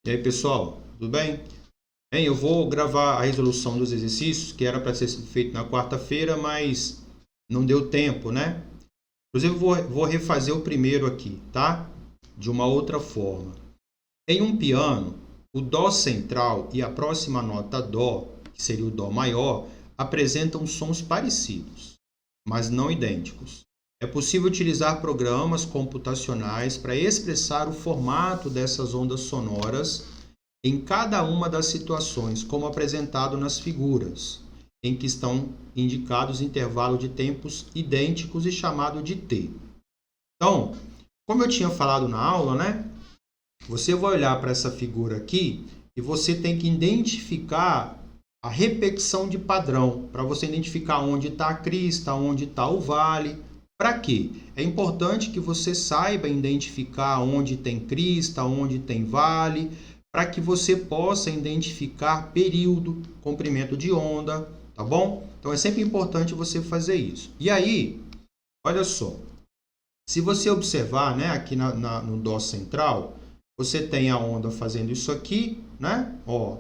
E aí, pessoal, tudo bem? Bem, eu vou gravar a resolução dos exercícios, que era para ser feito na quarta-feira, mas não deu tempo, né? Inclusive, vou refazer o primeiro aqui, tá? De uma outra forma. Em um piano, o Dó central e a próxima nota Dó, que seria o Dó maior, apresentam sons parecidos, mas não idênticos. É possível utilizar programas computacionais para expressar o formato dessas ondas sonoras em cada uma das situações, como apresentado nas figuras, em que estão indicados intervalos de tempos idênticos e chamado de t. Então, como eu tinha falado na aula, né? Você vai olhar para essa figura aqui e você tem que identificar a repetição de padrão, para você identificar onde está a crista, onde está o vale. Para quê? É importante que você saiba identificar onde tem crista, onde tem vale, para que você possa identificar período, comprimento de onda, tá bom? Então é sempre importante você fazer isso. E aí, olha só, se você observar, né, aqui no Dó central, você tem a onda fazendo isso aqui, né? Ó.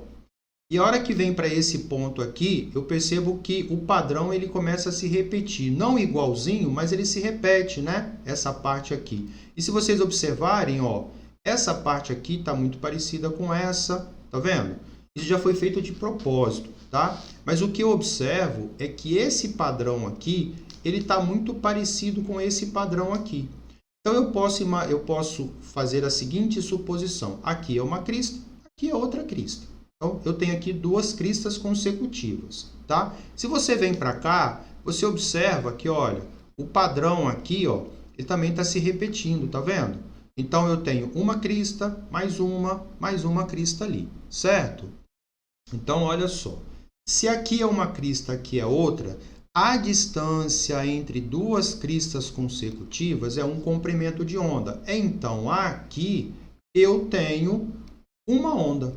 E a hora que vem para esse ponto aqui, eu percebo que o padrão ele começa a se repetir. Não igualzinho, mas ele se repete, né? Essa parte aqui. E se vocês observarem, ó, essa parte aqui está muito parecida com essa, tá vendo? Isso já foi feito de propósito, tá? Mas o que eu observo é que esse padrão aqui, ele está muito parecido com esse padrão aqui. Então, eu posso fazer a seguinte suposição. Aqui é uma crista, aqui é outra crista. Então, eu tenho aqui duas cristas consecutivas, tá? Se você vem para cá, você observa que, olha, o padrão aqui, ó, ele também está se repetindo, tá vendo? Então, eu tenho uma crista, mais uma crista ali, certo? Então, olha só. Se aqui é uma crista, aqui é outra, a distância entre duas cristas consecutivas é um comprimento de onda. Então, aqui eu tenho uma onda.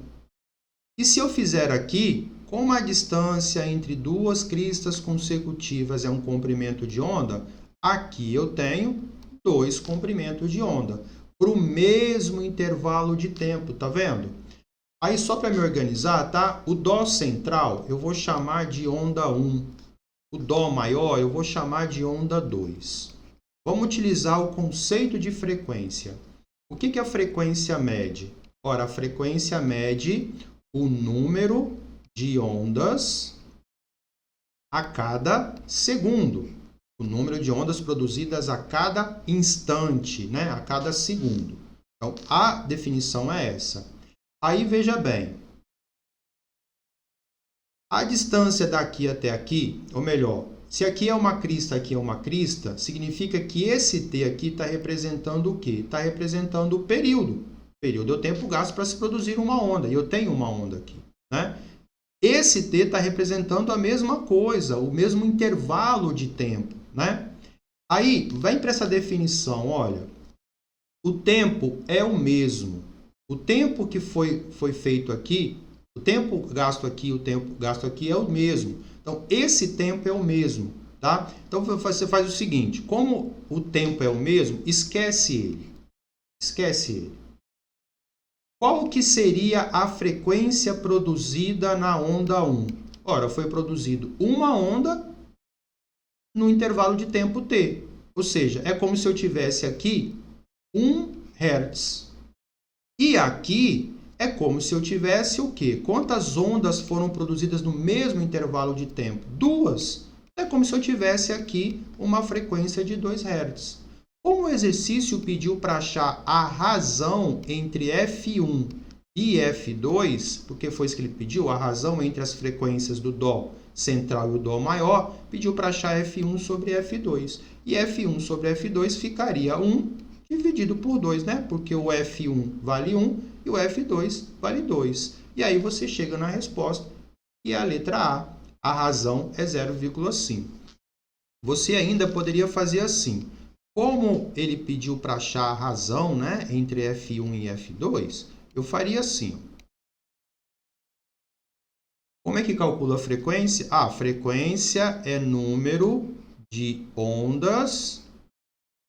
E se eu fizer aqui, como a distância entre duas cristas consecutivas é um comprimento de onda, aqui eu tenho dois comprimentos de onda, para o mesmo intervalo de tempo, tá vendo? Aí, só para me organizar, tá? O Dó central eu vou chamar de onda 1. O Dó maior eu vou chamar de onda 2. Vamos utilizar o conceito de frequência. O que a frequência mede? Ora, a frequência mede o número de ondas a cada segundo. O número de ondas produzidas a cada instante, né? A cada segundo. Então, a definição é essa. Aí, veja bem. A distância daqui até aqui, ou melhor, se aqui é uma crista, significa que esse t aqui está representando o quê? Está representando o período. O período é o tempo gasto para se produzir uma onda, e eu tenho uma onda aqui, né? Esse t está representando a mesma coisa, o mesmo intervalo de tempo, né? Aí, vem para essa definição, olha, o tempo é o mesmo. O tempo que foi feito aqui, o tempo gasto aqui e o tempo gasto aqui é o mesmo. Então, esse tempo é o mesmo, tá? Então, você faz o seguinte, como o tempo é o mesmo, esquece ele. Esquece ele. Qual que seria a frequência produzida na onda 1? Ora, foi produzido uma onda no intervalo de tempo t. Ou seja, é como se eu tivesse aqui 1 Hz. E aqui é como se eu tivesse o quê? Quantas ondas foram produzidas no mesmo intervalo de tempo? 2. É como se eu tivesse aqui uma frequência de 2 Hz. Como o exercício pediu para achar a razão entre F1 e F2, porque foi isso que ele pediu, a razão entre as frequências do Dó central e o Dó maior, pediu para achar F1 sobre F2. E F1 sobre F2 ficaria 1 dividido por 2, né? Porque o F1 vale 1 e o F2 vale 2. E aí você chega na resposta e a letra A razão é 0,5. Você ainda poderia fazer assim. Como ele pediu para achar a razão, né, entre F1 e F2, eu faria assim. Como é que calcula a frequência? A frequência é número de ondas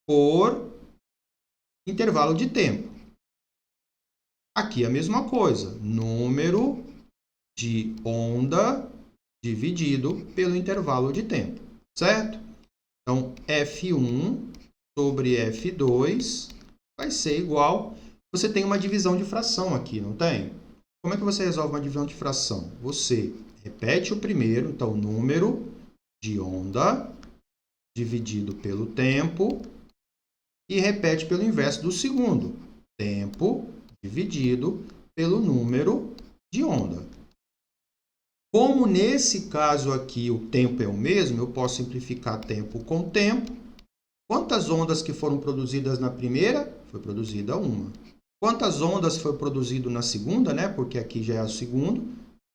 por intervalo de tempo. Aqui a mesma coisa, número de onda dividido pelo intervalo de tempo, certo? Então, F1 sobre F2 vai ser igual... Você tem uma divisão de fração aqui, não tem? Como é que você resolve uma divisão de fração? Você repete o primeiro, então, número de onda dividido pelo tempo e repete pelo inverso do segundo, tempo dividido pelo número de onda. Como nesse caso aqui o tempo é o mesmo, eu posso simplificar tempo com tempo. Quantas ondas que foram produzidas na primeira? Foi produzida uma. Quantas ondas foi produzido na segunda, né? Porque aqui já é o segundo.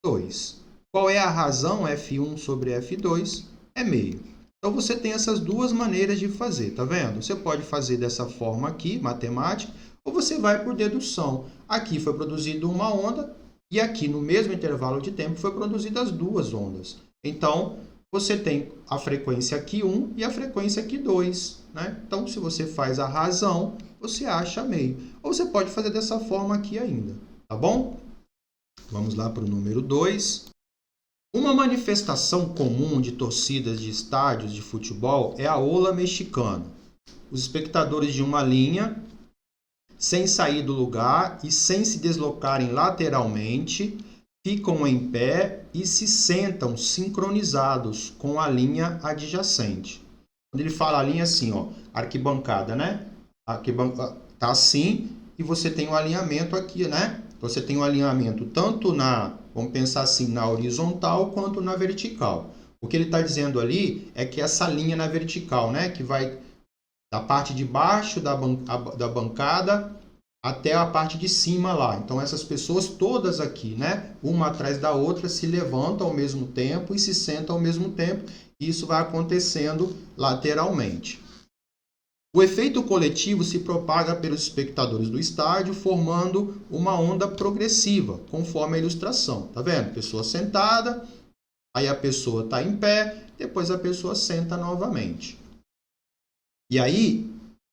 2. Qual é a razão? F1 sobre F2 é meio. Então, você tem essas duas maneiras de fazer, tá vendo? Você pode fazer dessa forma aqui, matemática, ou você vai por dedução. Aqui foi produzida uma onda e aqui, no mesmo intervalo de tempo, foi produzidas as duas ondas. Então, você tem a frequência aqui 1 e a frequência aqui 2, né? Então, se você faz a razão, você acha meio. Ou você pode fazer dessa forma aqui ainda, tá bom? Vamos lá para o número 2. Uma manifestação comum de torcidas de estádios de futebol é a ola mexicana. Os espectadores de uma linha, sem sair do lugar e sem se deslocarem lateralmente, ficam em pé e se sentam sincronizados com a linha adjacente. Quando ele fala a linha assim, ó, arquibancada, né? Arquibancada tá assim e você tem um alinhamento aqui, né? Você tem um alinhamento tanto na, vamos pensar assim, na horizontal quanto na vertical. O que ele está dizendo ali é que essa linha na vertical, né? Que vai da parte de baixo da bancada até a parte de cima lá. Então, essas pessoas todas aqui, né? Uma atrás da outra, se levantam ao mesmo tempo e se sentam ao mesmo tempo. E isso vai acontecendo lateralmente. O efeito coletivo se propaga pelos espectadores do estádio, formando uma onda progressiva, conforme a ilustração. Tá vendo? Pessoa sentada, aí a pessoa está em pé, depois a pessoa senta novamente. E aí,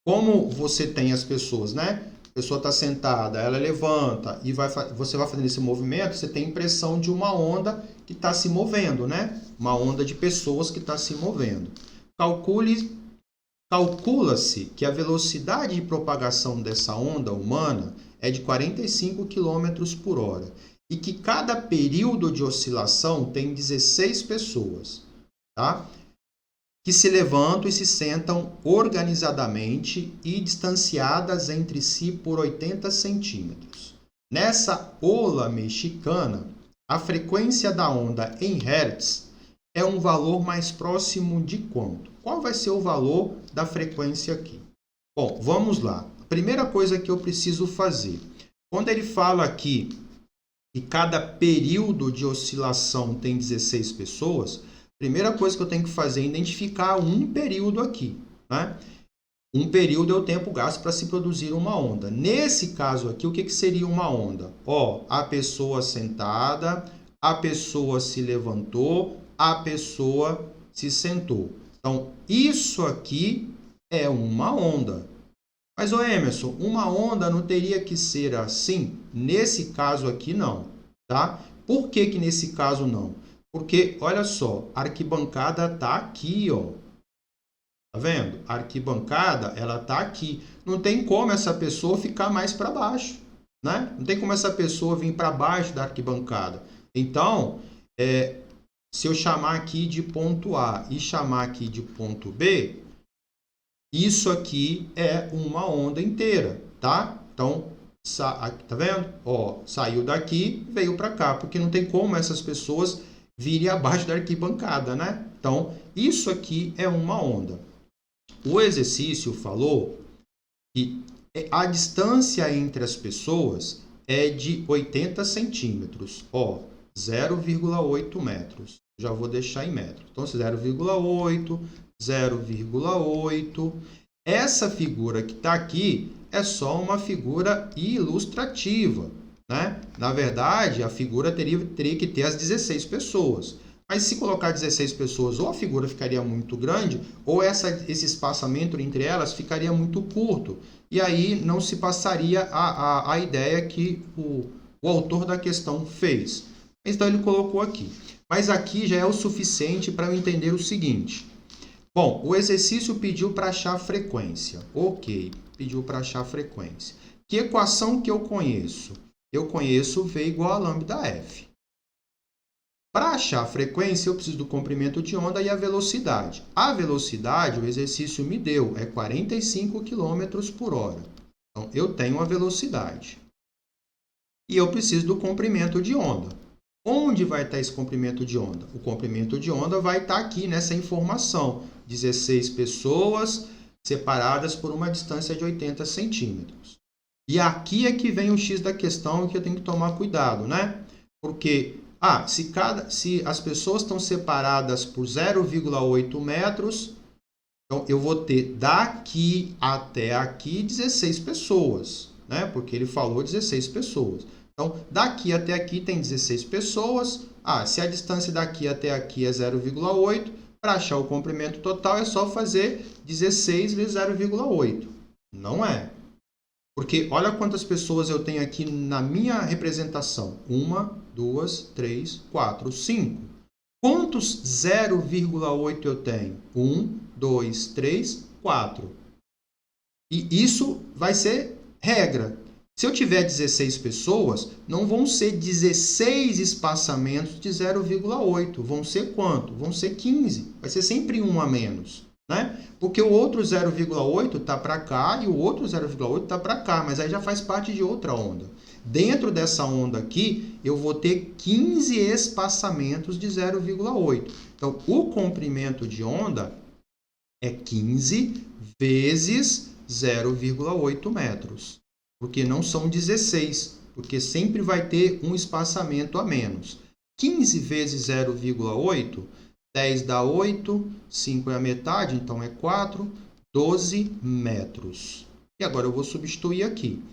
como você tem as pessoas, né? A pessoa está sentada, ela levanta e você vai fazendo esse movimento, você tem a impressão de uma onda que está se movendo, né? Uma onda de pessoas que está se movendo. Calcula-se que a velocidade de propagação dessa onda humana é de 45 km por hora e que cada período de oscilação tem 16 pessoas, tá? Que se levantam e se sentam organizadamente e distanciadas entre si por 80 centímetros. Nessa ola mexicana, a frequência da onda em Hertz é um valor mais próximo de quanto? Qual vai ser o valor da frequência aqui? Bom, vamos lá. A primeira coisa que eu preciso fazer, quando ele fala aqui que cada período de oscilação tem 16 pessoas, a primeira coisa que eu tenho que fazer é identificar um período aqui, né? Um período é o tempo gasto para se produzir uma onda. Nesse caso aqui, o que seria uma onda? Ó, a pessoa sentada, a pessoa se levantou, a pessoa se sentou. Então, isso aqui é uma onda. Mas, ô Emerson, uma onda não teria que ser assim? Nesse caso aqui, não. Tá? Por que nesse caso não? Porque, olha só, a arquibancada está aqui, ó. Tá vendo? A arquibancada, ela está aqui. Não tem como essa pessoa ficar mais para baixo, né? Não tem como essa pessoa vir para baixo da arquibancada. Então, se eu chamar aqui de ponto A e chamar aqui de ponto B, isso aqui é uma onda inteira, tá? Então, tá vendo? Ó, saiu daqui, veio para cá, porque não tem como essas pessoas virem abaixo da arquibancada, né? Então, isso aqui é uma onda. O exercício falou que a distância entre as pessoas é de 80 centímetros, ó, 0,8 metros. Já vou deixar em metros. Então, 0,8, 0,8. Essa figura que está aqui é só uma figura ilustrativa, né? Na verdade, a figura teria que ter as 16 pessoas. Mas se colocar 16 pessoas, ou a figura ficaria muito grande, ou esse espaçamento entre elas ficaria muito curto. E aí não se passaria a ideia que o autor da questão fez. Então ele colocou aqui. Mas aqui já é o suficiente para eu entender o seguinte. Bom, o exercício pediu para achar a frequência. Ok, pediu para achar a frequência. Que equação que eu conheço? Eu conheço V igual a lambda F. Para achar a frequência, eu preciso do comprimento de onda e a velocidade. A velocidade, o exercício me deu, é 45 km por hora. Então, eu tenho a velocidade. E eu preciso do comprimento de onda. Onde vai estar esse comprimento de onda? O comprimento de onda vai estar aqui nessa informação. 16 pessoas separadas por uma distância de 80 centímetros. E aqui é que vem o X da questão que eu tenho que tomar cuidado, né? Porque se as pessoas estão separadas por 0,8 metros, então eu vou ter daqui até aqui 16 pessoas, né? Porque ele falou 16 pessoas. Então, daqui até aqui tem 16 pessoas. Se a distância daqui até aqui é 0,8, para achar o comprimento total é só fazer 16 vezes 0,8. Não é. Porque olha quantas pessoas eu tenho aqui na minha representação. 1, 2, 3, 4, 5. Quantos 0,8 eu tenho? 1, 2, 3, 4. E isso vai ser regra. Se eu tiver 16 pessoas, não vão ser 16 espaçamentos de 0,8. Vão ser quanto? Vão ser 15. Vai ser sempre um a menos. Né? Porque o outro 0,8 está para cá e o outro 0,8 está para cá, mas aí já faz parte de outra onda. Dentro dessa onda aqui, eu vou ter 15 espaçamentos de 0,8. Então, o comprimento de onda é 15 vezes 0,8 metros. Porque não são 16, porque sempre vai ter um espaçamento a menos. 15 vezes 0,8, 10 dá 8, 5 é a metade, então é 4, 12 metros. E agora eu vou substituir aqui.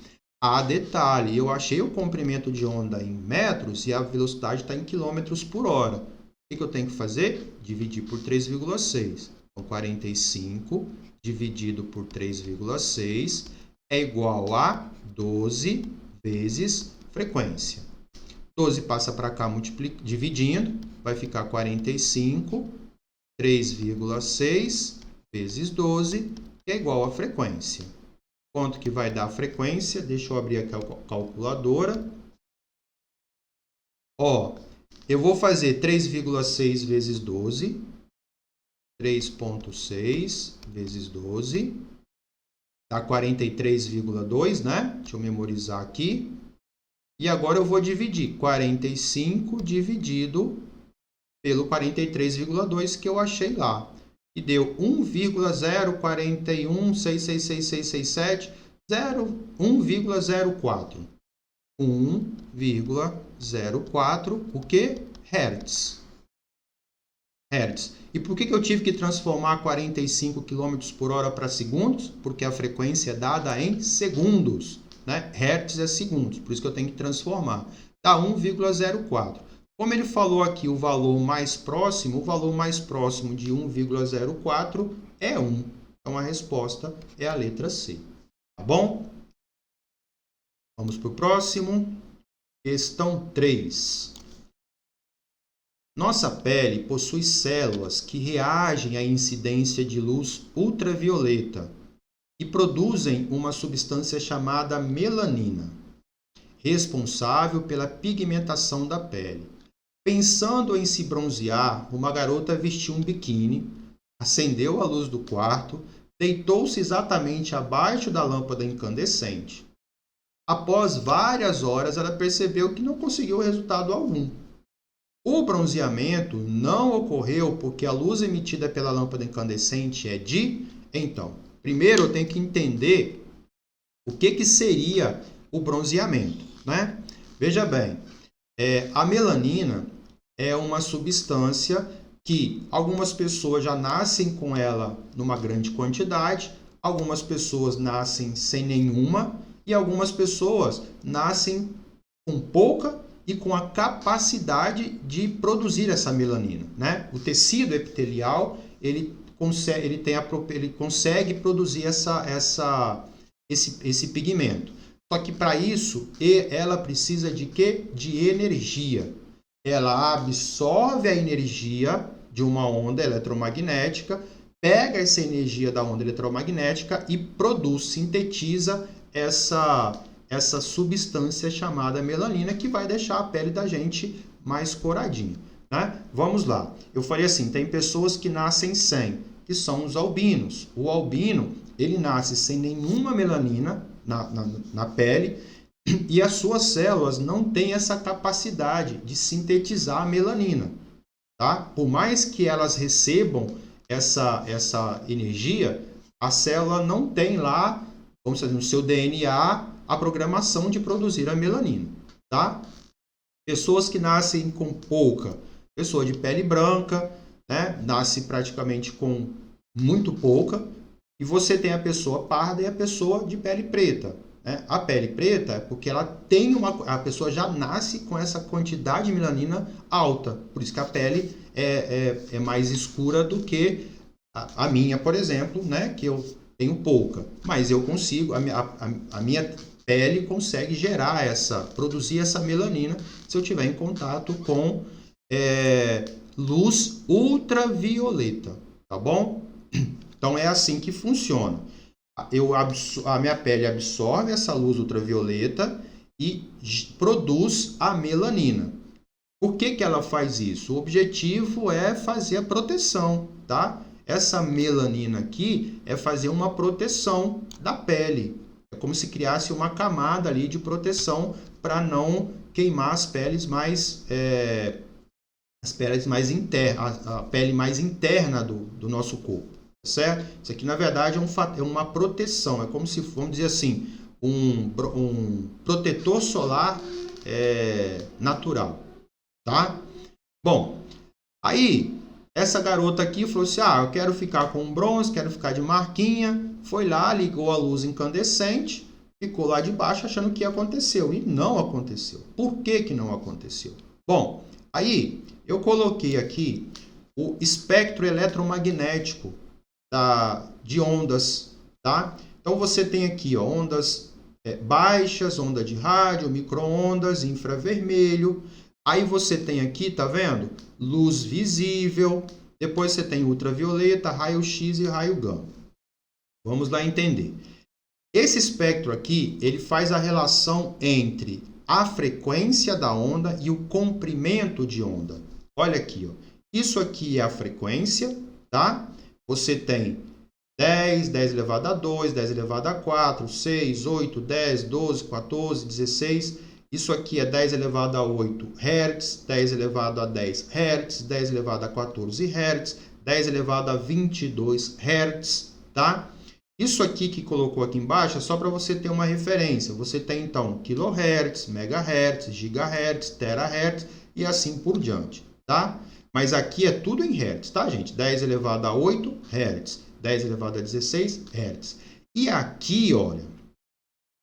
Detalhe, eu achei o comprimento de onda em metros e a velocidade está em quilômetros por hora. O que eu tenho que fazer? Dividir por 3,6. Então, 45 dividido por 3,6 é igual a 12 vezes frequência. 12 passa para cá dividindo, vai ficar 45, 3,6 vezes 12, que é igual a frequência. Quanto que vai dar a frequência? Deixa eu abrir aqui a calculadora. Eu vou fazer 3,6 vezes 12, 3,6 vezes 12, dá 43,2, né? Deixa eu memorizar aqui. E agora eu vou dividir 45 dividido pelo 43,2 que eu achei lá. E deu 1,04166667, 1,04. 1,04, o que? Hertz. Hertz. E por que eu tive que transformar 45 km por hora para segundos? Porque a frequência é dada em segundos. Né? Hertz é segundos, por isso que eu tenho que transformar. Dá 1,04. Como ele falou aqui o valor mais próximo de 1,04 é 1. Então a resposta é a letra C. Tá bom? Vamos para o próximo. Questão 3. Nossa pele possui células que reagem à incidência de luz ultravioleta e produzem uma substância chamada melanina, responsável pela pigmentação da pele. Pensando em se bronzear, uma garota vestiu um biquíni, acendeu a luz do quarto, deitou-se exatamente abaixo da lâmpada incandescente. Após várias horas, ela percebeu que não conseguiu resultado algum. O bronzeamento não ocorreu porque a luz emitida pela lâmpada incandescente é de... Então, primeiro eu tenho que entender o que seria o bronzeamento, né? Veja bem, a melanina é uma substância que algumas pessoas já nascem com ela numa grande quantidade, algumas pessoas nascem sem nenhuma e algumas pessoas nascem com pouca e com a capacidade de produzir essa melanina, né? O tecido epitelial, ele consegue produzir esse pigmento. Só que para isso, ela precisa de quê? De energia. Ela absorve a energia de uma onda eletromagnética, pega essa energia da onda eletromagnética e produz, sintetiza essa substância chamada melanina, que vai deixar a pele da gente mais coradinha, né? Vamos lá. Eu falei assim, tem pessoas que nascem sem, que são os albinos. O albino, ele nasce sem nenhuma melanina na pele, e as suas células não têm essa capacidade de sintetizar a melanina, tá? Por mais que elas recebam essa energia, a célula não tem lá, vamos dizer, no seu DNA, a programação de produzir a melanina, tá? Pessoas que nascem com pouca, pessoa de pele branca, né? Nasce praticamente com muito pouca, e você tem a pessoa parda e a pessoa de pele preta, né? A pele preta é porque ela tem a pessoa já nasce com essa quantidade de melanina alta, por isso que a pele é mais escura do que a minha, por exemplo, né? Que eu tenho pouca, mas eu consigo, a minha pele consegue produzir essa melanina se eu tiver em contato com luz ultravioleta, tá bom? Então é assim que funciona. A minha pele absorve essa luz ultravioleta e produz a melanina. Por que ela faz isso? O objetivo é fazer a proteção, tá? Essa melanina aqui é fazer uma proteção da pele. É como se criasse uma camada ali de proteção para não queimar as peles mais internas, a pele mais interna do nosso corpo, certo? Isso aqui na verdade é uma proteção, é como se, vamos dizer assim, um protetor solar natural, tá? Bom, aí essa garota aqui falou assim, eu quero ficar com bronze, quero ficar de marquinha, foi lá, ligou a luz incandescente, ficou lá de baixo achando que aconteceu, e não aconteceu. Por que que não aconteceu? Bom, aí eu coloquei aqui o espectro eletromagnético de ondas, tá? Então você tem aqui ondas baixas, onda de rádio, micro-ondas, infravermelho. Aí você tem aqui, tá vendo? Luz visível. Depois você tem ultravioleta, raio-x e raio gama. Vamos lá entender. Esse espectro aqui, ele faz a relação entre a frequência da onda e o comprimento de onda. Olha aqui, ó. Isso aqui é a frequência, tá? Você tem 10, 10 elevado a 2, 10 elevado a 4, 6, 8, 10, 12, 14, 16. Isso aqui é 10 elevado a 8 Hz, 10 elevado a 10 Hz, 10 elevado a 14 Hz, 10 elevado a 22 Hz, tá? Isso aqui que colocou aqui embaixo é só para você ter uma referência. Você tem, então, kHz, MHz, GHz, THz e assim por diante, tá? Mas aqui é tudo em Hz, tá, gente? 10 elevado a 8 Hz, 10 elevado a 16 Hz. E aqui, olha,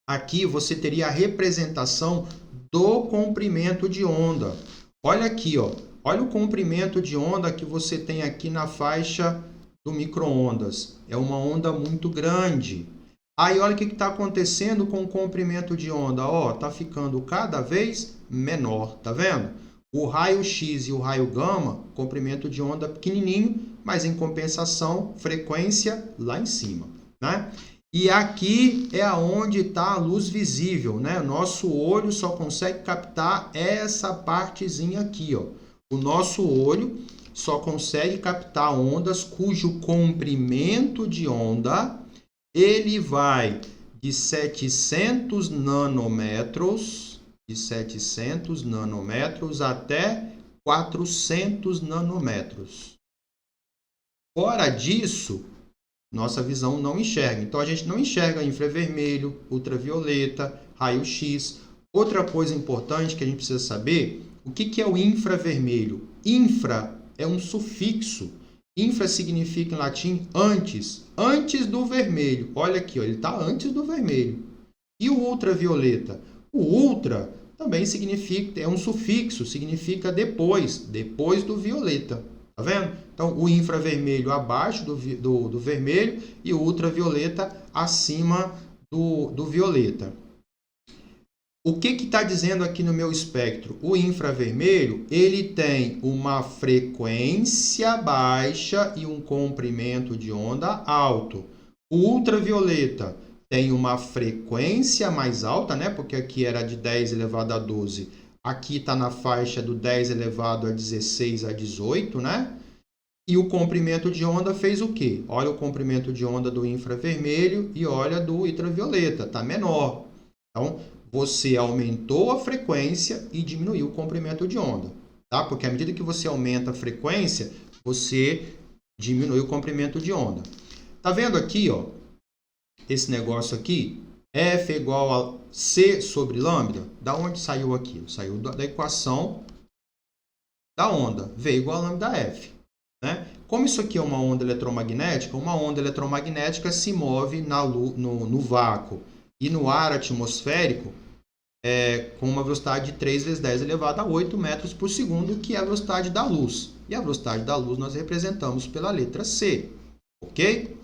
aqui você teria a representação do comprimento de onda. Olha aqui, ó. Olha o comprimento de onda que você tem aqui na faixa do micro-ondas. É uma onda muito grande. Aí olha o que está acontecendo com o comprimento de onda. Ó, tá ficando cada vez menor, tá vendo? O raio-x e o raio gama, comprimento de onda pequenininho, mas em compensação, frequência lá em cima, né? E aqui é onde está a luz visível, né? Nosso olho só consegue captar essa partezinha aqui, ó. O nosso olho só consegue captar ondas cujo comprimento de onda ele vai de 700 nanômetros, até 400 nanômetros. Fora disso, nossa visão não enxerga. Então, a gente não enxerga infravermelho, ultravioleta, raio-x. Outra coisa importante que a gente precisa saber, o que é o infravermelho? Infra é um sufixo. Infra significa em latim antes do vermelho. Olha aqui, ó, ele está antes do vermelho. E o ultravioleta? O ultra também significa, é um sufixo, significa depois do violeta. Tá vendo? Então, o infravermelho abaixo do vermelho e o ultravioleta acima do violeta. O que está dizendo aqui no meu espectro? O infravermelho, ele tem uma frequência baixa e um comprimento de onda alto. O ultravioleta tem uma frequência mais alta, né? Porque aqui era de 10 elevado a 12. Aqui está na faixa do 10 elevado a 16 a 18, né? E o comprimento de onda fez o quê? Olha o comprimento de onda do infravermelho e olha do ultravioleta, está menor. Então, você aumentou a frequência e diminuiu o comprimento de onda, tá? Porque à medida que você aumenta a frequência, você diminui o comprimento de onda. Tá vendo aqui, ó? Esse negócio aqui, F é igual a C sobre lambda. Da onde saiu aqui? Saiu da equação da onda. V igual a lambda F. Né? Como isso aqui é uma onda eletromagnética se move no vácuo e no ar atmosférico com uma velocidade de 3 vezes 10 elevado a 8 metros por segundo, que é a velocidade da luz. E a velocidade da luz nós representamos pela letra C. Ok?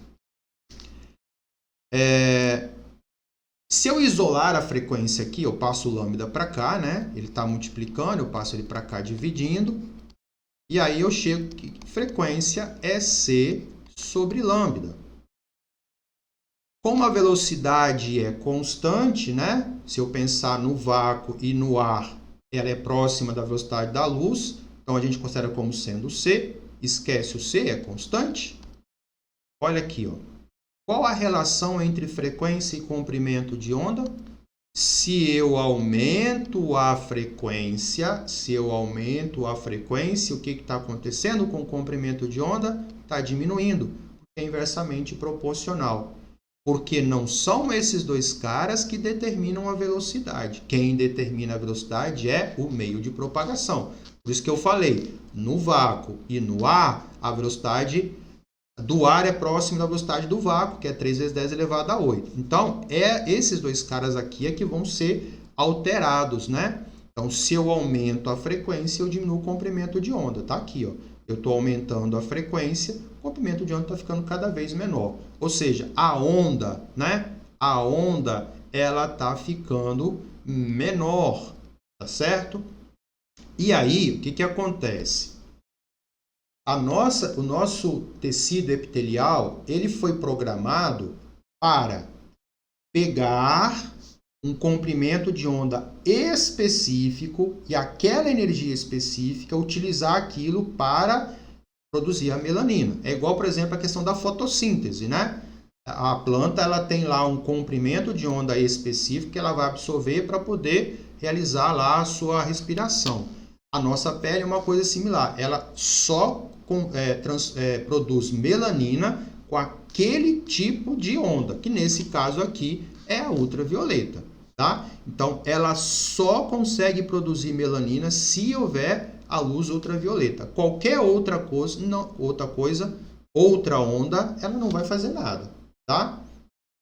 Se eu isolar a frequência aqui, eu passo o lambda para cá, né? Ele está multiplicando, eu passo ele para cá dividindo. E aí eu chego que frequência é C sobre lambda. Como a velocidade é constante, né? Se eu pensar no vácuo e no ar, ela é próxima da velocidade da luz. Então, a gente considera como sendo C. Esquece o C, é constante. Olha aqui, ó. Qual a relação entre frequência e comprimento de onda? Se eu aumento a frequência, o que está acontecendo com o comprimento de onda? Está diminuindo, porque é inversamente proporcional. Porque não são esses dois caras que determinam a velocidade. Quem determina a velocidade é o meio de propagação. Por isso que eu falei, no vácuo e no ar, a velocidade do ar é próxima da velocidade do vácuo, que é 3 vezes 10 elevado a 8. Então, esses dois caras aqui é que vão ser alterados, né? Então, se eu aumento a frequência, eu diminuo o comprimento de onda. Tá aqui, ó. Eu estou aumentando a frequência, o comprimento de onda está ficando cada vez menor. Ou seja, a onda, né? A onda, ela está ficando menor, tá certo? E aí, o que acontece? O nosso tecido epitelial, ele foi programado para pegar um comprimento de onda específico e aquela energia específica utilizar aquilo para produzir a melanina. É igual, por exemplo, a questão da fotossíntese, né? A planta ela tem lá um comprimento de onda específico que ela vai absorver para poder realizar lá a sua respiração. A nossa pele é uma coisa similar. Ela só produz melanina com aquele tipo de onda, que nesse caso aqui é a ultravioleta, tá? Então, ela só consegue produzir melanina se houver a luz ultravioleta. Qualquer outra onda, ela não vai fazer nada, tá?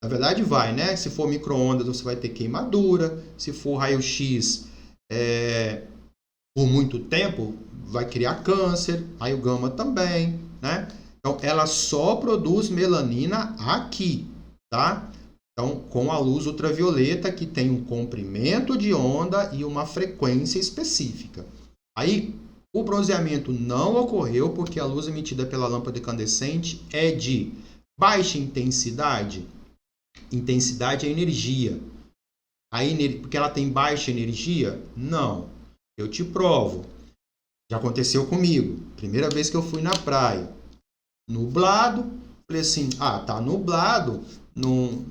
Na verdade, vai, né? Se for micro-ondas, você vai ter queimadura. Se for raio-x, por muito tempo, vai criar câncer, aí o gama também, né? Então, ela só produz melanina aqui, tá? Então, com a luz ultravioleta, que tem um comprimento de onda e uma frequência específica. Aí, o bronzeamento não ocorreu porque a luz emitida pela lâmpada incandescente é de baixa intensidade. Intensidade é energia. Porque ela tem baixa energia? Não. Eu te provo. Já aconteceu comigo. Primeira vez que eu fui na praia. Nublado. Falei assim, tá nublado. Não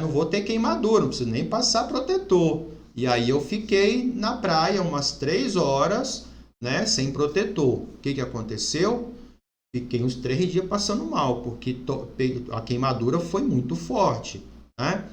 vou ter queimadura. Não preciso nem passar protetor. E aí eu fiquei na praia umas 3 horas, né, sem protetor. O que aconteceu? Fiquei uns 3 dias passando mal, porque a queimadura foi muito forte, né?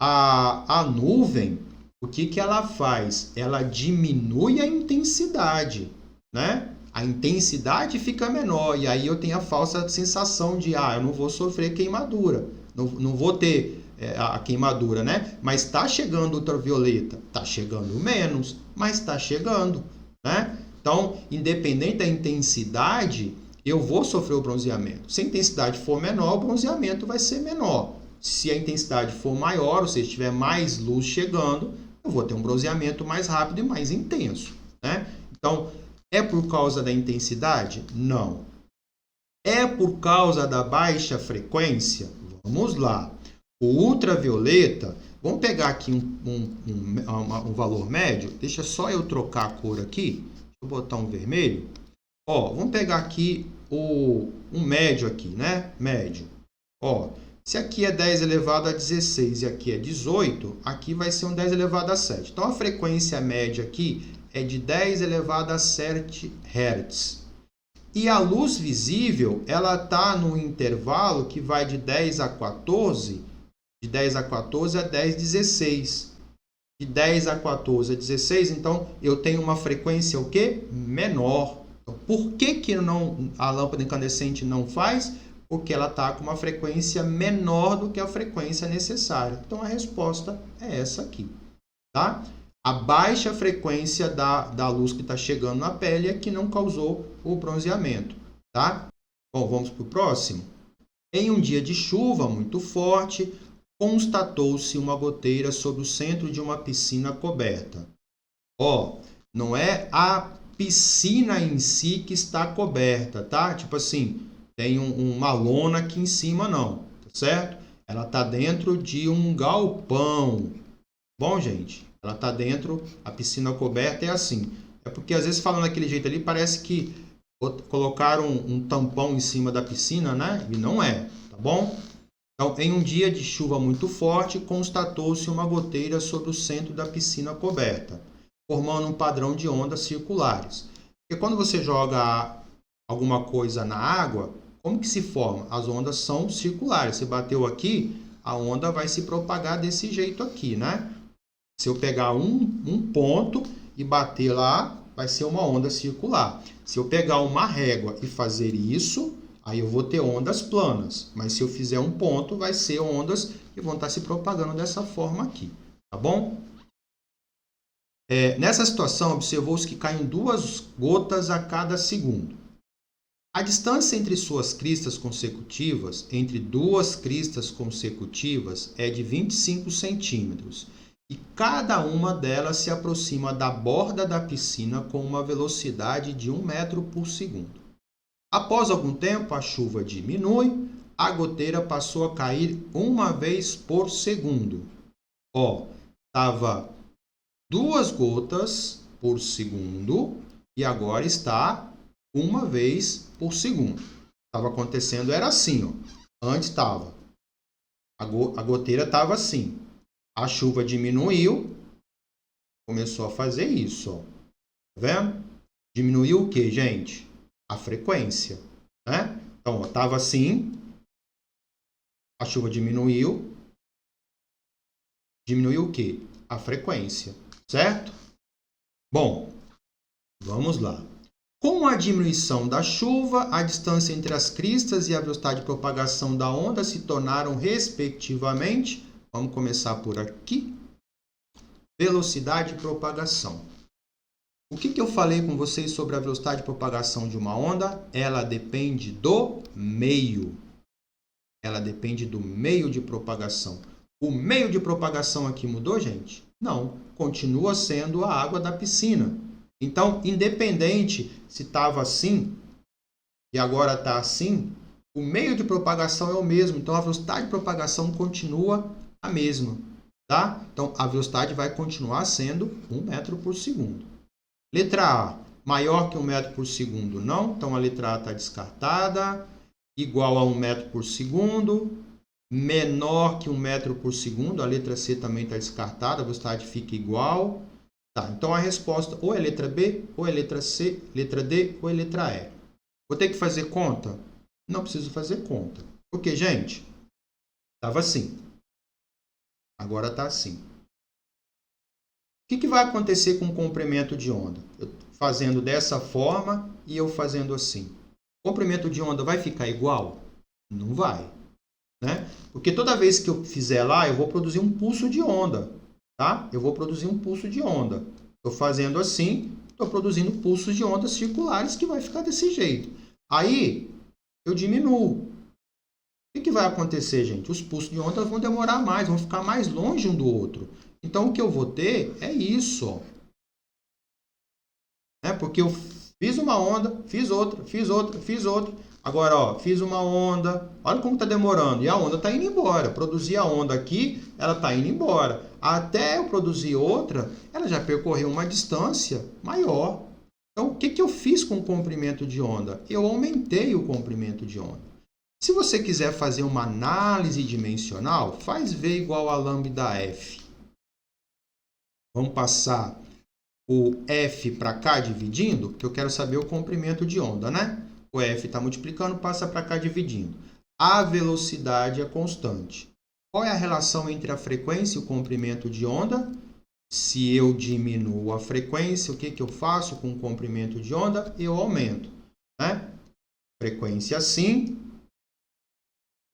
A nuvem, o que ela faz? Ela diminui a intensidade, né? A intensidade fica menor, e aí eu tenho a falsa sensação de, eu não vou sofrer queimadura, não vou ter a queimadura, né? Mas está chegando ultravioleta, está chegando menos, mas está chegando, né? Então, independente da intensidade, eu vou sofrer o bronzeamento. Se a intensidade for menor, o bronzeamento vai ser menor. Se a intensidade for maior, ou seja, tiver mais luz chegando, eu vou ter um bronzeamento mais rápido e mais intenso, né? Então, é por causa da intensidade? Não. É por causa da baixa frequência? Vamos lá. O ultravioleta, vamos pegar aqui um valor médio. Deixa só eu trocar a cor aqui. Deixa eu botar um vermelho. Ó, vamos pegar aqui um médio aqui, né? Médio. Ó, se aqui é 10 elevado a 16 e aqui é 18, aqui vai ser um 10 elevado a 7. Então, a frequência média aqui é de 10 elevado a 7 Hz. E a luz visível, ela está no intervalo que vai de 10 a 14, de 10 a 14 a 10 a 16. De 10 a 14 a 16, então eu tenho uma frequência o quê? Menor. Então, por que a lâmpada incandescente não faz? Porque ela está com uma frequência menor do que a frequência necessária. Então a resposta é essa aqui, tá? A baixa frequência da luz que está chegando na pele é que não causou o bronzeamento, tá? Bom, vamos para o próximo. Em um dia de chuva muito forte, constatou-se uma goteira sobre o centro de uma piscina coberta. Ó, não é a piscina em si que está coberta, tá? Tipo assim, tem uma lona aqui em cima, não, tá certo? Ela está dentro de um galpão. Bom, gente, ela está dentro, a piscina coberta é assim. É porque às vezes falando daquele jeito ali, parece que colocaram um tampão em cima da piscina, né? E não é, tá bom? Então, em um dia de chuva muito forte, constatou-se uma goteira sobre o centro da piscina coberta, formando um padrão de ondas circulares. Porque quando você joga alguma coisa na água, como que se forma? As ondas são circulares. Você bateu aqui, a onda vai se propagar desse jeito aqui, né? Se eu pegar um ponto e bater lá, vai ser uma onda circular. Se eu pegar uma régua e fazer isso, aí eu vou ter ondas planas. Mas se eu fizer um ponto, vai ser ondas que vão estar se propagando dessa forma aqui. Tá bom? Nessa situação, observou-se que caem 2 gotas a cada segundo. A distância entre suas cristas consecutivas, entre 2 cristas consecutivas, é de 25 centímetros. E cada uma delas se aproxima da borda da piscina com uma velocidade de 1 metro por segundo. Após algum tempo, a chuva diminui, a goteira passou a cair 1 vez por segundo. Ó, estava 2 gotas por segundo e agora está 1 vez por segundo. Estava acontecendo, era assim, ó. Antes estava. A goteira estava assim. A chuva diminuiu, começou a fazer isso, ó. Tá vendo? Diminuiu o que, gente? A frequência, né? Então, estava assim, a chuva diminuiu. Diminuiu o que? A frequência, certo? Bom, vamos lá. Com a diminuição da chuva, a distância entre as cristas e a velocidade de propagação da onda se tornaram, respectivamente, vamos começar por aqui, velocidade de propagação. O que eu falei com vocês sobre a velocidade de propagação de uma onda? Ela depende do meio. Ela depende do meio de propagação. O meio de propagação aqui mudou, gente? Não. Continua sendo a água da piscina. Então, independente se estava assim e agora está assim, o meio de propagação é o mesmo. Então, a velocidade de propagação continua a mesma. Tá? Então, a velocidade vai continuar sendo 1 metro por segundo. Letra A, maior que 1 metro por segundo? Não. Então, a letra A está descartada. Igual a 1 metro por segundo. Menor que 1 metro por segundo. A letra C também está descartada. A velocidade fica igual. Tá, então, a resposta ou é letra B, ou é letra C, letra D, ou é letra E. Vou ter que fazer conta? Não preciso fazer conta. Porque, gente, estava assim. Agora está assim. O que vai acontecer com o comprimento de onda? Eu fazendo dessa forma e eu fazendo assim. O comprimento de onda vai ficar igual? Não vai. né? Porque toda vez que eu fizer lá, eu vou produzir um pulso de onda, tá? Eu vou produzir um pulso de onda. Estou fazendo assim, estou produzindo pulsos de ondas circulares que vai ficar desse jeito. Aí, eu diminuo. O que vai acontecer, gente? Os pulsos de onda vão demorar mais, vão ficar mais longe um do outro. Então, o que eu vou ter é isso, ó. Porque eu fiz uma onda, fiz outra, fiz outra, fiz outra. Agora, ó, fiz uma onda. Olha como está demorando. E a onda está indo embora. Produzir a onda aqui, ela está indo embora. Até eu produzir outra, ela já percorreu uma distância maior. Então, o que eu fiz com o comprimento de onda? Eu aumentei o comprimento de onda. Se você quiser fazer uma análise dimensional, faz V igual a lambda F. Vamos passar o F para cá dividindo, que eu quero saber o comprimento de onda, né? O F está multiplicando, passa para cá dividindo. A velocidade é constante. Qual é a relação entre a frequência e o comprimento de onda? Se eu diminuo a frequência, o que eu faço com o comprimento de onda? Eu aumento, né? Frequência assim.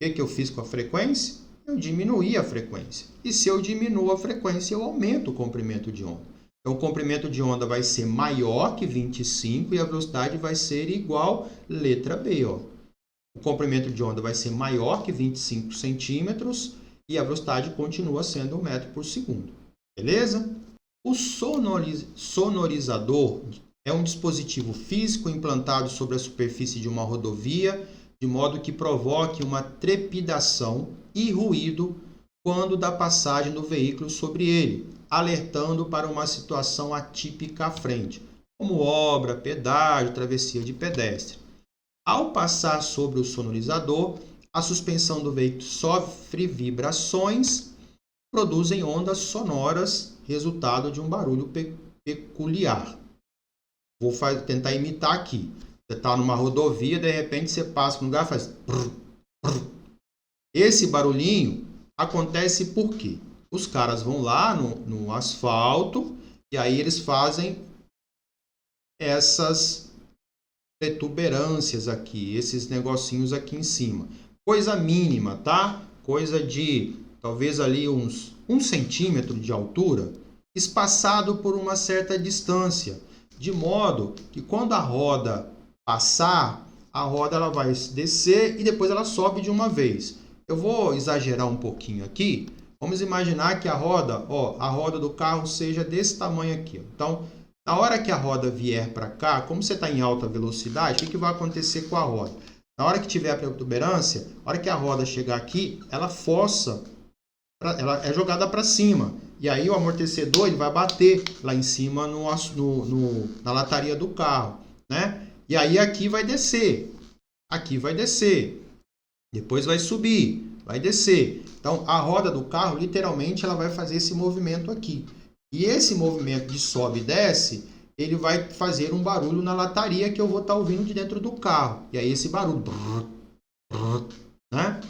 O que eu fiz com a frequência? Eu diminuí a frequência. E se eu diminuo a frequência, eu aumento o comprimento de onda. Então, o comprimento de onda vai ser maior que 25 e a velocidade vai ser igual, letra B. Ó. O comprimento de onda vai ser maior que 25 centímetros e a velocidade continua sendo 1 metro por segundo. Beleza? O sonorizador é um dispositivo físico implantado sobre a superfície de uma rodovia, de modo que provoque uma trepidação e ruído quando da passagem do veículo sobre ele, alertando para uma situação atípica à frente, como obra, pedágio, travessia de pedestre. Ao passar sobre o sonorizador, a suspensão do veículo sofre vibrações, produzem ondas sonoras, resultado de um barulho peculiar. Vou tentar imitar aqui. Você está numa rodovia, de repente você passa por um lugar e faz... Esse barulhinho acontece por quê? Os caras vão lá no asfalto e aí eles fazem essas protuberâncias aqui, esses negocinhos aqui em cima. Coisa mínima, tá? Coisa de talvez ali uns 1 centímetro de altura, espaçado por uma certa distância, de modo que quando a roda passar, a roda ela vai descer e depois ela sobe de uma vez. Eu vou exagerar um pouquinho aqui. Vamos imaginar que a roda do carro seja desse tamanho aqui. Então, na hora que a roda vier para cá, como você está em alta velocidade, o que vai acontecer com a roda? Na hora que tiver a protuberância, na hora que a roda chegar aqui, ela força, ela é jogada para cima. E aí o amortecedor ele vai bater lá em cima na lataria do carro, né? E aí aqui vai descer, depois vai subir, vai descer. Então a roda do carro literalmente ela vai fazer esse movimento aqui. E esse movimento de sobe e desce, ele vai fazer um barulho na lataria que eu vou estar ouvindo de dentro do carro. E aí esse barulho, né?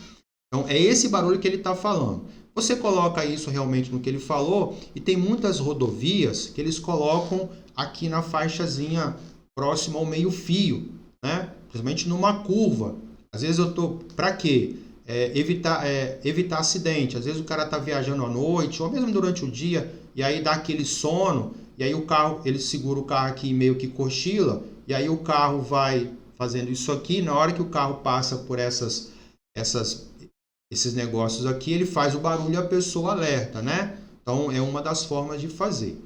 Então é esse barulho que ele está falando. Você coloca isso realmente no que ele falou e tem muitas rodovias que eles colocam aqui na faixazinha próxima ao meio-fio, né? Principalmente numa curva. Às vezes eu tô para quê? Evitar acidente. Às vezes o cara está viajando à noite ou mesmo durante o dia e aí dá aquele sono e aí o carro ele segura o carro aqui meio que cochila e aí o carro vai fazendo isso aqui. Na hora que o carro passa por esses negócios aqui, ele faz o barulho e a pessoa alerta, né? Então, é uma das formas de fazer.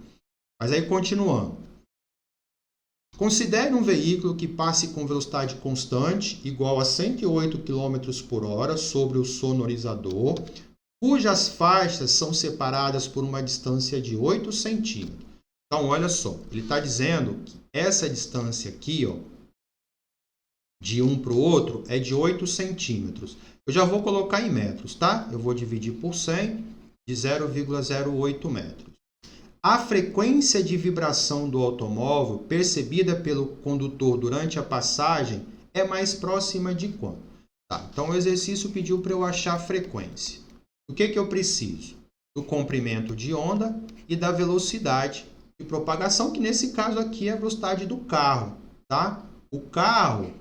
Mas aí, continuando. Considere um veículo que passe com velocidade constante, igual a 108 km por hora, sobre o sonorizador, cujas faixas são separadas por uma distância de 8 centímetros. Então, olha só, ele está dizendo que essa distância aqui, ó, de um para o outro, é de 8 centímetros. Eu já vou colocar em metros, tá? Eu vou dividir por 100 de 0,08 metros. A frequência de vibração do automóvel percebida pelo condutor durante a passagem é mais próxima de quanto? Tá, então o exercício pediu para eu achar a frequência. O que eu preciso? Do comprimento de onda e da velocidade de propagação, que nesse caso aqui é a velocidade do carro, tá? O carro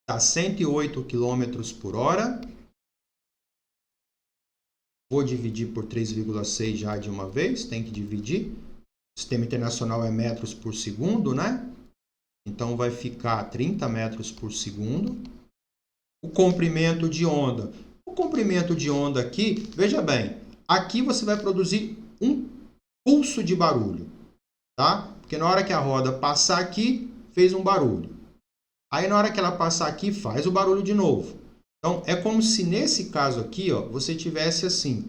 está 108 km por hora Vou dividir por 3,6 já de uma vez, tem que dividir. O sistema internacional é metros por segundo, né? Então vai ficar 30 metros por segundo. O comprimento de onda. O comprimento de onda aqui, veja bem, aqui você vai produzir um pulso de barulho, tá? Porque na hora que a roda passar aqui, fez um barulho. Aí na hora que ela passar aqui, faz o barulho de novo. Então é como se nesse caso aqui, ó, você tivesse assim,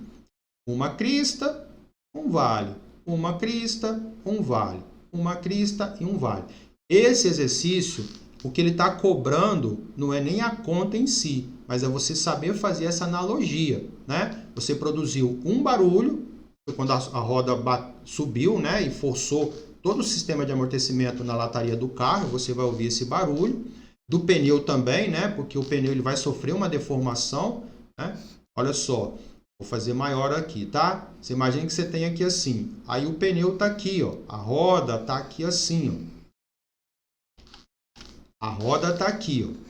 uma crista, um vale, uma crista, um vale, uma crista e um vale. Esse exercício, o que ele está cobrando não é nem a conta em si, mas é você saber fazer essa analogia, né? Você produziu um barulho, quando a roda subiu, né, e forçou todo o sistema de amortecimento na lataria do carro, você vai ouvir esse barulho. Do pneu também, né, porque o pneu ele vai sofrer uma deformação, né? Olha só, vou fazer maior aqui, tá? Você imagina que você tem aqui assim, aí o pneu está aqui, ó, a roda está aqui assim, ó. A roda está aqui, ó.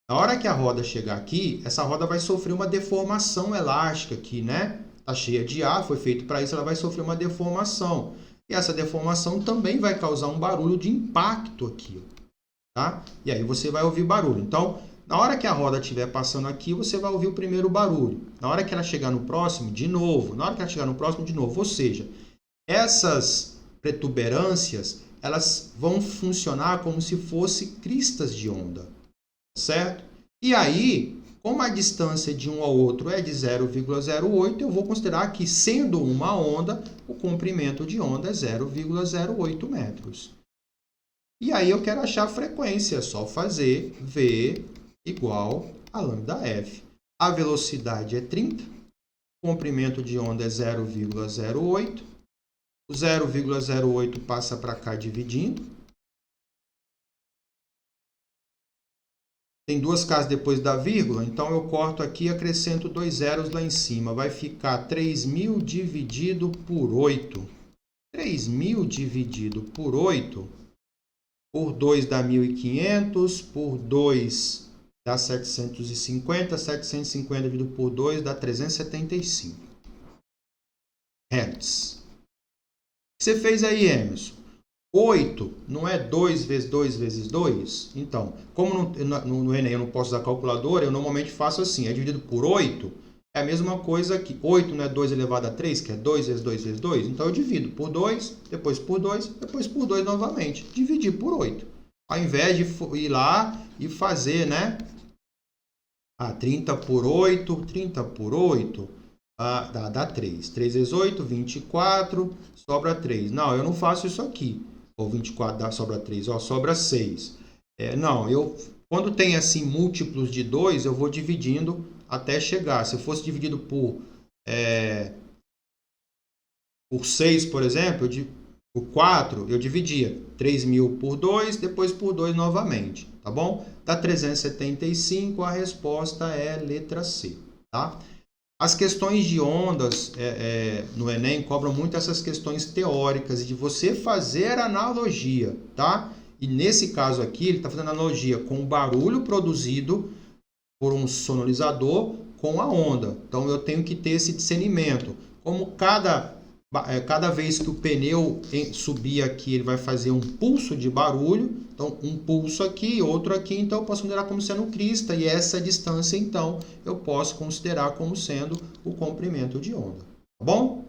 Na hora que a roda chegar aqui, essa roda vai sofrer uma deformação elástica aqui, né? Está cheia de ar, foi feito para isso, ela vai sofrer uma deformação. E essa deformação também vai causar um barulho de impacto aqui, tá? E aí você vai ouvir barulho. Então, na hora que a roda estiver passando aqui, você vai ouvir o primeiro barulho. Na hora que ela chegar no próximo, de novo. Na hora que ela chegar no próximo, de novo. Ou seja, essas protuberâncias, elas vão funcionar como se fossem cristas de onda, certo? E aí, como a distância de um ao outro é de 0,08, eu vou considerar que, sendo uma onda, o comprimento de onda é 0,08 metros. E aí eu quero achar a frequência, é só fazer V igual a lambda F. A velocidade é 30, o comprimento de onda é 0,08, o 0,08 passa para cá dividindo. Tem duas casas depois da vírgula, então eu corto aqui e acrescento 2 zeros lá em cima. Vai ficar 3.000 dividido por 8. 3.000 dividido por 8, por 2 dá 1.500, por 2 dá 750, 750 dividido por 2 dá 375 Hz. O que você fez aí, Emerson? 8 não é 2 vezes 2 vezes 2? Então, como no Enem eu não posso usar calculadora, eu normalmente faço assim, é dividido por 8, é a mesma coisa que 8 não é 2 elevado a 3, que é 2 vezes 2 vezes 2? Então eu divido por 2, depois por 2, depois por 2 novamente. Dividir por 8. Ao invés de ir lá e fazer, né? 30 por 8, 30 por 8, dá 3. 3 vezes 8, 24, sobra 3. Não, eu não faço isso aqui. Ou 24 sobra 3, ó, sobra 6. Não, quando tem assim múltiplos de 2, eu vou dividindo até chegar. Se eu fosse dividido por 6, por exemplo, por 4, eu dividia 3.000 por 2, depois por 2 novamente, tá bom? Dá 375, a resposta é letra C, tá? As questões de ondas no Enem cobram muito essas questões teóricas e de você fazer analogia, tá? E nesse caso aqui, ele está fazendo analogia com o barulho produzido por um sonorizador com a onda. Então, eu tenho que ter esse discernimento. Como cada vez que o pneu subir aqui, ele vai fazer um pulso de barulho. Então, um pulso aqui, outro aqui. Então, eu posso considerar como sendo crista. E essa distância, então, eu posso considerar como sendo o comprimento de onda. Tá bom?